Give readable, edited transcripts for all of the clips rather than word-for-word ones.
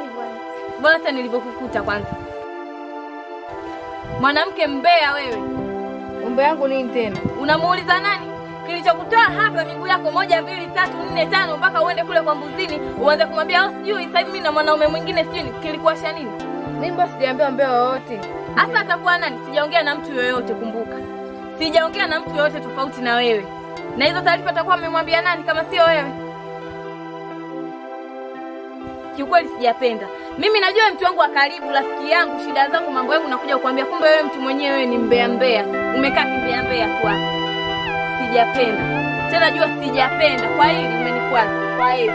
hivyo. Mbona hata nilivyokukuta kwanza? Mwanamke mbea wewe. Umbe yangu nini tena? Unamuuliza nani? Kilichokutoa hapa miguu yako 1 2 3 4 5 mpaka uende kule kwa mbuzini, uanze kumwambia au sijui sasa hivi mimi na mwanaume mwingine sijui kilikuasha nini? Mimi basi sijaambia mbea wowote. Hasa atakuwa nani? Sijaongea na mtu yoyote, kumbuka. Sijaongea na mtu yoyote tofauti na wewe. Na hizo taarifa atakuwa amemwambia nani kama sio wewe? Kiukweli sijapenda. Mimi najua mtu wangu wa karibu, rafiki yangu, shida zangu, mambo yangu nakuja kukuambia, kumbe wewe mtu mwenyewe wewe ni mbea. Umekaa kimbea tu hapa. Sijapenda. Tena jua sijapenda. Kwa hili umenikwaza. Kwa hiyo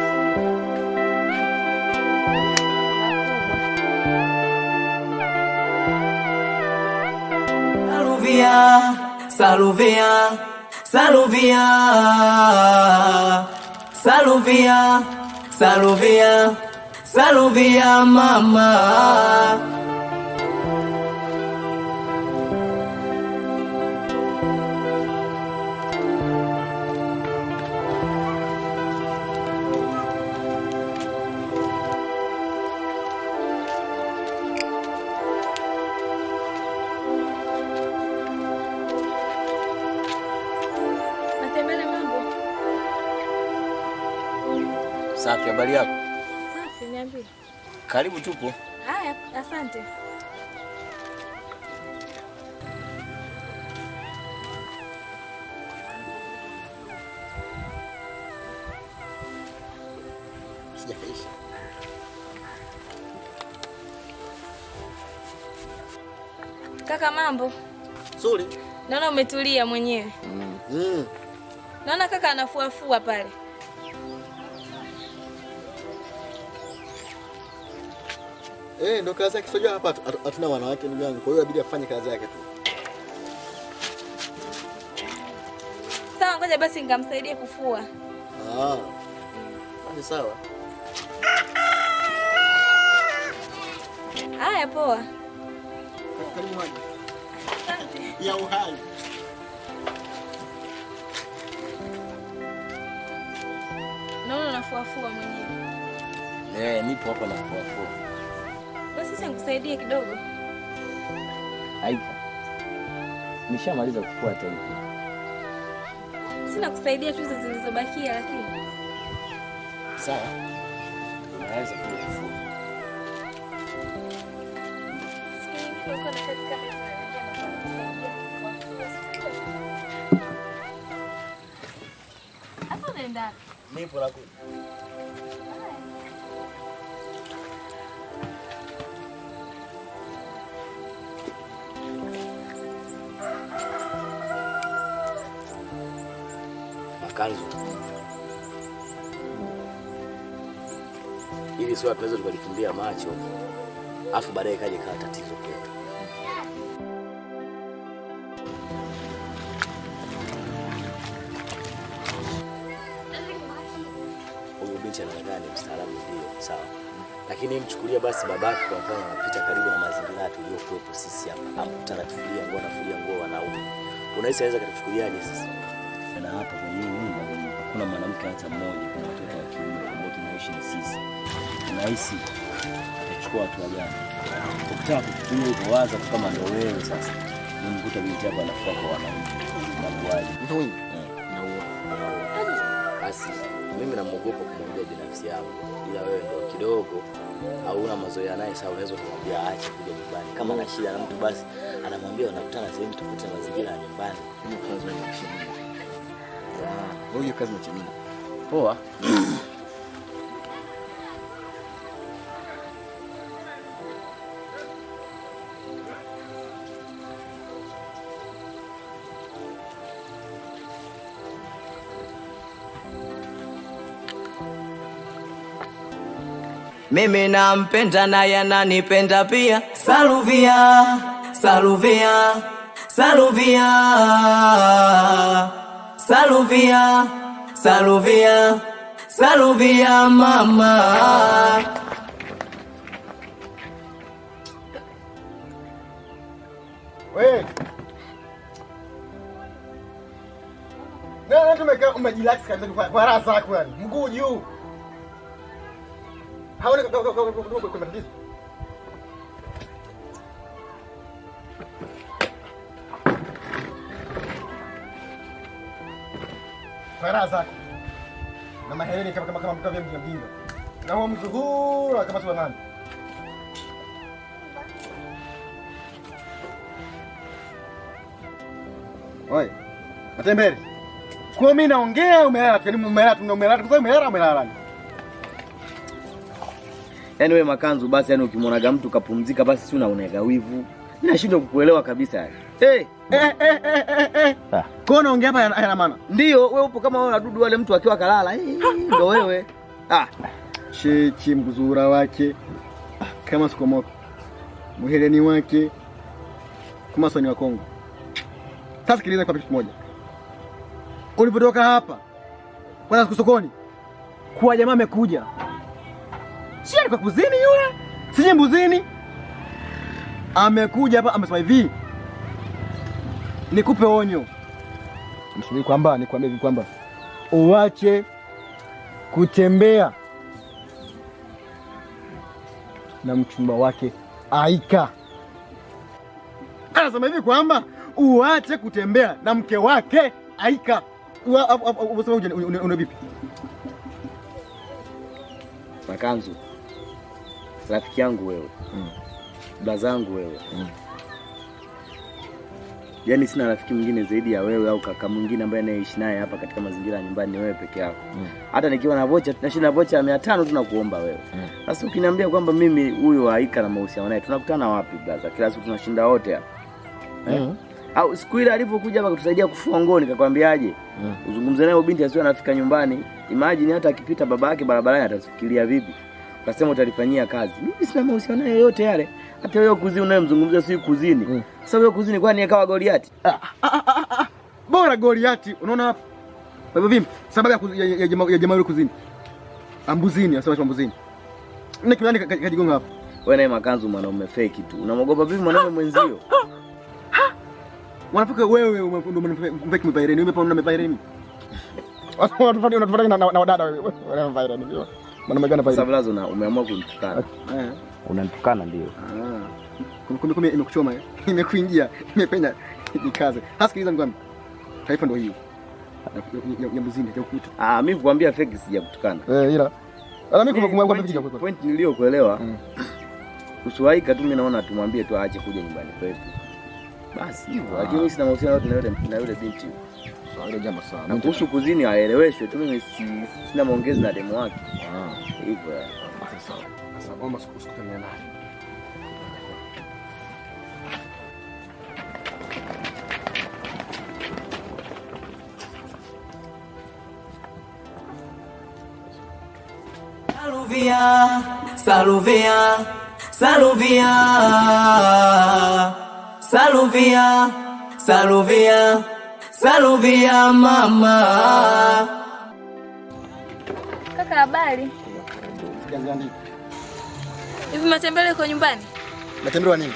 Saluvia mama. Matembele mambo. Safi, habari yako? Safi, niambie. Karibu tupo. Haya, asante. Sijaisha. Kaka mambo. Nzuri. Naona umetulia mwenyewe. Naona kaka anafuafua pale. Ndo kazi yake. Sio hapa hatuna wanawake ndugu yangu. Kwa hiyo inabidi afanye kazi yake tu. Sawa, ngoja basi nikamsaidie kufua. Ni sawa. Haya, poa. Karibu maji. Ya uhai. Naona unafuafua mwenyewe. Nipo hapa nafuafua. Basi sasa nikusaidie kidogo. Haipo. Nishamaliza kufua hata hivi. Sina kusaidia tu hizo zilizobakia lakini. Sawa. Naweza kufua. Sikuwa na kazi kama hiyo. Asa nenda. Nipo la kuja. Makanzu. Hivi sio tunaweza tukalifumbia macho. Afu baadaye kaje kaa tatizo kwetu. Huyu binti anaonekana mstaarabu ndio, sawa. Lakini mchukulia basi babake kwa mfano anapita karibu na mazingira tuliyokuwepo sisi hapa. Amkutana tufulia nguo, anafulia nguo wanaume. Unahisi anaweza kutuchukuliaje sisi? Na hapa kwenye nyumba hakuna mwanamke hata mmoja, kuna watoto wa kiume ambao tunaishi na sisi. Unahisi atachukua watu gani? Ukitaka kufikiria hivyo waza kama ndio wewe sasa. Nimkuta binti yako anafua kwa wanaume. Nakuaje? Ndio. Basi mimi namuogopa kumwambia binafsi yangu. Ila wewe ndio kidogo hauna mazoea naye, sawa, unaweza kumwambia aache kuja nyumbani. Kama ana shida na mtu basi anamwambia unakutana sehemu tofauti na mazingira ya nyumbani. Hiyo kazi ni kushimia. Hiyo kazi ni chimini. Poa. Mimi nampenda naye ananipenda pia. Saluvia, saluvia, saluvia, saluvia, saluvia, saluvia mama. Wewe. Nani tumekaa umejilax kabisa kwa raha zako yani. Mguu juu. Haone kwa matatizo. Faraza. Na mahereni kama mtu vya mjinga. Na huo mzuhura kama sio nani. Oi. Matembele. Kwa mimi naongea umelala, yani umelala kwa sababu umelala. Yaani wewe Makanzu basi, yani ukimwonaga mtu kapumzika basi si unaonega wivu. Mimi nashindwa kukuelewa kabisa yani. Kwa unaongea hapa yana maana. Ndio wewe upo kama wewe unadudu wale mtu akiwa kalala. Ndio wewe. Chechi mzura wake. Kama sikomoko. Muheleni wake. Kama soni wa Kongo. Sasa sikiliza kwa kitu kimoja. Ulipotoka hapa kwenda sokoni, kwa jamaa amekuja. Si alikuwa kuzini yule? Si mbuzini? Amekuja hapa amesema hivi. Nikupe onyo. Msubiri kwamba nikwambie hivi kwamba uache kutembea na mchumba wake Aika. Anasema hivi kwamba uache kutembea na mke wake Aika. Una vipi? Makanzu, rafiki yangu wewe, blazangu wewe, yaani sina rafiki mwingine zaidi ya wewe au kaka mwingine ambaye anaishi naye hapa katika mazingira ya nyumbani, ni wewe peke yako. Hata nikiwa na vocha, tunashinda vocha ya 500 tunakuomba wewe. Sasa ukiniambia kwamba mimi huyo Aika na mahusiano naye, tunakutana wapi blaza? Kila siku tunashinda wote hapa. Au siku ile alipokuja hapa kutusaidia kufua nguo nikakwambiaje? Uzungumze naye binti asiwe anafika nyumbani. Imagine hata akipita baba yake barabarani atafikiria vipi? Ukasema utalifanyia kazi. Mimi sina mahusiano naye yote yale. Hata wewe kuzini unayemzungumzia si kuzini. Sasa wewe kuzini kwani akawa Goliati? Bora Goliati, unaona hapa? Kwa hivyo vipi? Sababu ya jamaa yule kuzini. Ambuzini, asema ambuzini. Nini kinani kajigonga hapa? Wewe naye Makanzu mwanaume fake tu. Unamwogopa vipi mwanaume mwenzio? Wanafika wewe umefeki mbaireni, umepona mbaireni. Unatufanya na wadada wewe. Wana mbaireni ndio. Mwanaume gani mbaireni? Sablazo na umeamua kunitukana. Unanitukana ndio. Kumbe imekuchoma, imekuingia, imepenya nikaze. Hasikiliza ngwambi. Taifa ndio hiyo. Ya mzini ya ukuta. Mimi kuambia fake sijakutukana. Ila. Ala mimi kumwambia vipi kwa point niliyokuelewa. Usiwaika tu, mimi naona tumwambie tu aache kuja nyumbani kwetu. Basi hivyo, lakini sina mahusiano na yule binti. Sawa, ile jambo sawa. Na kuhusu kuzini aeleweshwe tu, mimi sina maongezi na demo wake. Hivyo. Sawa. Sasa omba usikutane naye. Saluvia, Saluvia, Saluvia, Saluvia, Saluvia mama. Kaka, habari? Hivi Matembele yuko nyumbani? Matembele wa nini?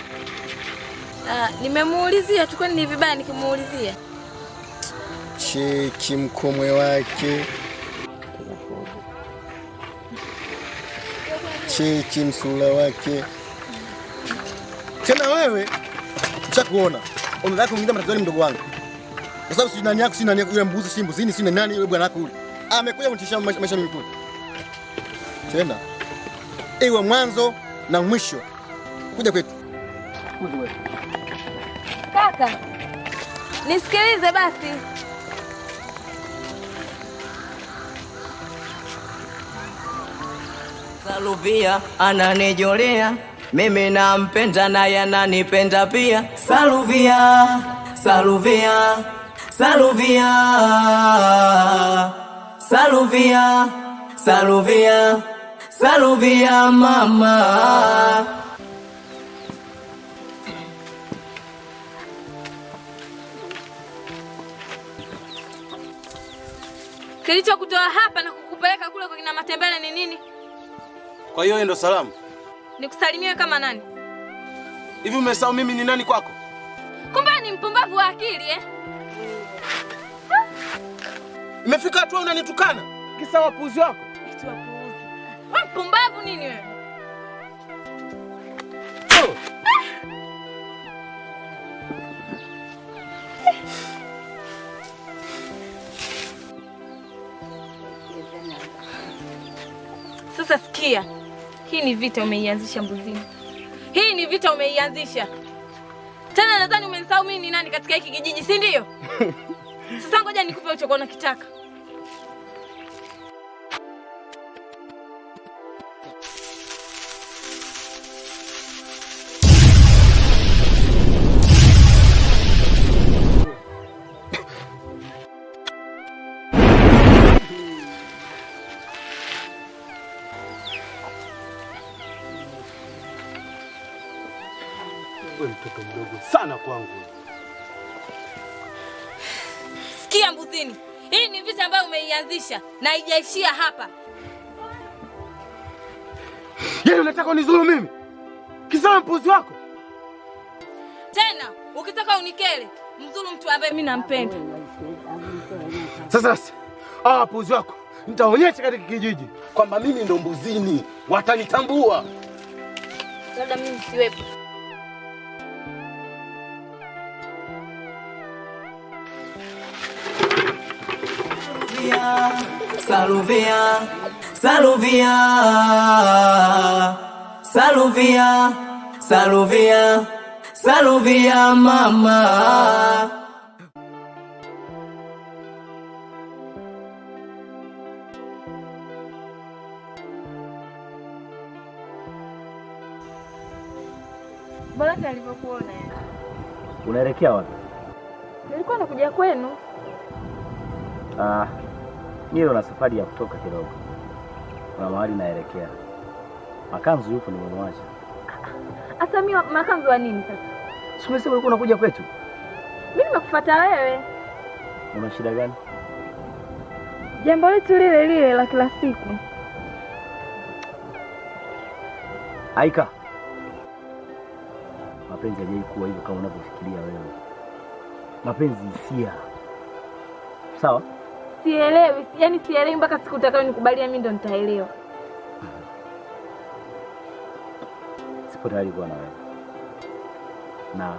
Nimemuulizia tu, kwani ni vibaya nikimuulizia? Cheki mkomwe wake. Cheki msula wake. Tena wewe ushakuona. Unataka kuingia matatizo mdogo wangu. Kwa sababu si nani yako, si nani yako yule mbuzi, si mbuzini, si nani yule bwana wako yule. Amekuja kunitisha maisha mimi tu. Tena iwe mwanzo na mwisho. Kuja kwetu. Kuja wewe. Kaka, nisikilize basi. Saluvia ananijolea, mimi nampenda naye ananipenda pia. Saluvia, Saluvia, Saluvia, Saluvia, Saluvia, Saluvia mama. Kilichokutoa hapa na kukupeleka kule kwa kina Matembele ni nini? Kwa hiyo ndio salamu? Nikusalimie kama nani? Hivi umesahau mimi ni nani kwako? Kumbe ni mpumbavu wa akili eh? Imefika hatua unanitukana? Kisa wapuuzi wako? Eti wapuuzi. mpumbavu nini wewe? Sasa sikia, hii ni vita umeianzisha mbuzini. Hii ni vita umeianzisha. Tena nadhani umenisahau mimi ni nani katika hiki kijiji, si ndio? Sasa ngoja nikupe ulichokuwa unakitaka. Wewe mtoto mdogo sana kwangu. Sikia mbuzini, hii ni vita ambayo umeianzisha na haijaishia hapa. Yeye unataka unizuru mimi? Kisa mpuzi wako? Tena ukitaka unikele, mzuru mtu ambaye mimi nampenda. Sasa puzi wako nitaonyesha katika kijiji kwamba mimi ndo mbuzini, watanitambua. Labda mimi siwepo. Saluvia, saluvia, saluvia, saluvia, saluvia mama. Bora alivyokuona. Unaelekea wapi? Nilikuwa nakuja kwenu. Nilo na safari ya kutoka kidogo. Kuna mahali naelekea. Makanzu yupo nimemwacha. Asa mimi Makanzu wa nini sasa? Si umesema ulikuwa unakuja kwetu? Mimi nimekufuata wewe. Una shida gani? Jambo letu lile lile la kila siku. Aika. Mapenzi hajaikuwa hivyo kama unavyofikiria wewe. Mapenzi hisia. Sawa? Sielewi, yani sielewi mpaka siku utakayokubalia mimi ndo nitaelewa. Sipo tayari kuwa na wewe. Na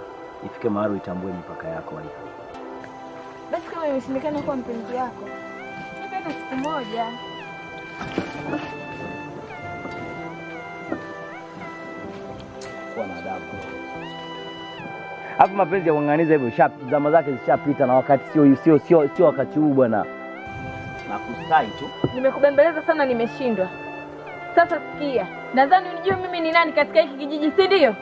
ifike mahali uitambue mipaka yako Aika. Basi kama imeshindikana kuwa mpenzi wako, nipe siku moja. Kuwa na adabu. Hapo mapenzi ya kuanganiza hivyo zama zake zishapita na wakati sio wakati huu bwana. Nakustai tu. Nimekubembeleza sana nimeshindwa. Sasa sikia, nadhani unijue mimi ni nani katika hiki kijiji, si ndio?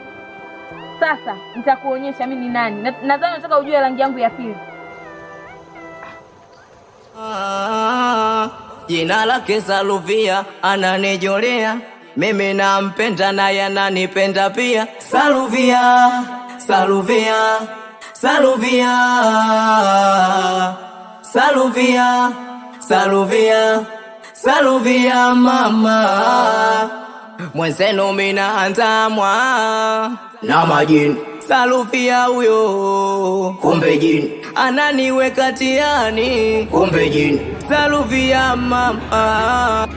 Sasa nitakuonyesha mimi ni nani. Nadhani nataka ujue rangi yangu ya pili. Jina lake Saluvia ananijolea, mimi nampenda naye ananipenda pia. Saluvia, Saluvia, Saluvia, Saluvia, Saluvia, Saluvia mama. Mwenzenu mina anzamwa na majini. Saluvia huyo kumbe jini, ananiweka tiani kumbe jini. Saluvia mama.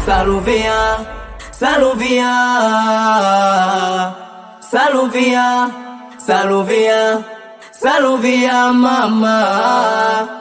Saluvia, Saluvia, Saluvia, Saluvia, Saluvia mama.